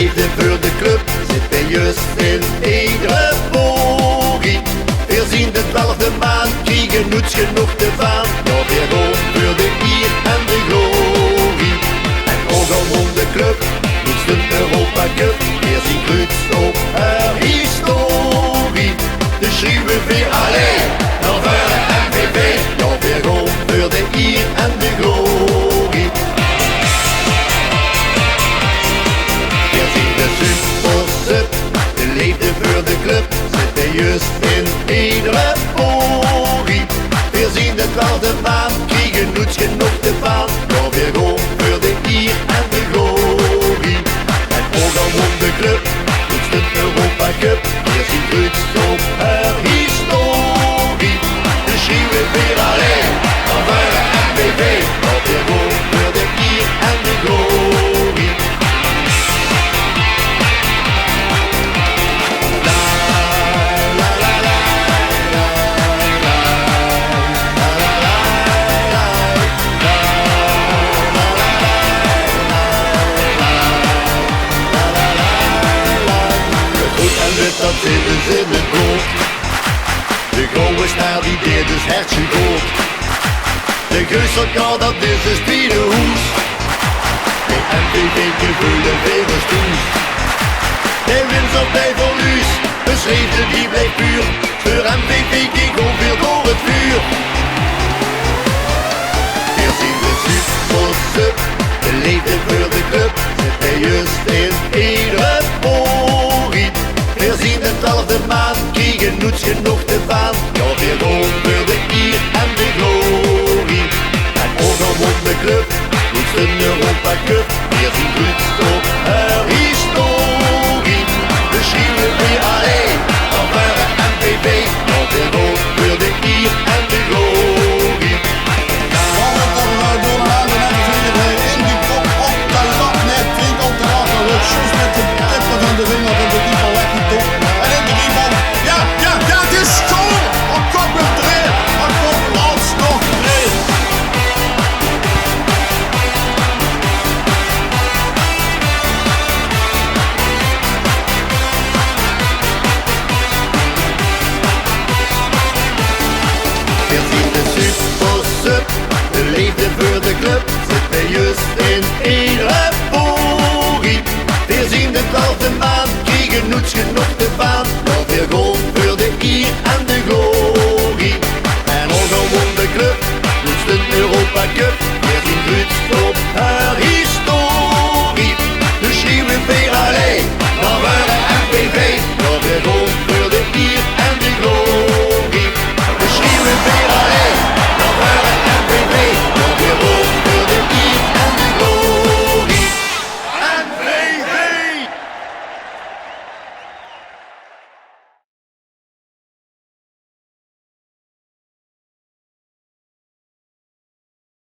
liefde voor de club zit bij juist in iedere bogie. We zien de 12e maand, kriegen niets genoeg te van. Ja, weer gewoon voor de eer en de glorie. En ook al won de club, niets de Europa Cup. We zien goed op haar historie. Dus schreeuwen we alleen, dan voor de MVV. Ja, weer gewoon voor de eer en de glorie. We zien de supersub, de liefde voor de club zit bij juist in iedere bogie. We zien de 12e maand, kriegen niets genoeg te van. Ja, weer gewoon voor de eer en de glorie. En ook al won de club, niets de Europa Cup. We zien goed op haar historie. Dus schreeuwen weer alleen, dan voor de MVV. Ja, weer gewoon voor de eer en de glorie. Dat zitten ze in het goot. De gouden staar die deed dus hertje goed. De Geuselkar dat is de tweede hoes. De MVV gevoelde vele stoes. De winst op bij verluis, beschreven die blijft puur. Voor MVV ging ongeveer door het vuur. Weer zien de supersub, de liefde voor de club zit bij juist in iedere bogie. We zien de 12e maand, kriegen niets genoeg te van. Ja, weer gewoon voor de eer en de glorie. En ook al won de club, niets de Europa Cup. We zien goed op haar historie. We schreeuwen weer alleen, dan voor de MVV. Ja, weer gewoon voor de eer en de glorie. In die kop op de lat, net flink op de lat. Dan wordt juist met de tippen van de vinger van de keeper weg die top. En in de rebound, ja, het is schoon! Dan komt het erin, dan komt alsnog erin. We zien de supersub, de liefde voor de club zit bij juist in iedere bogie. We zien de 12e maand, kriegen niets genoeg te van.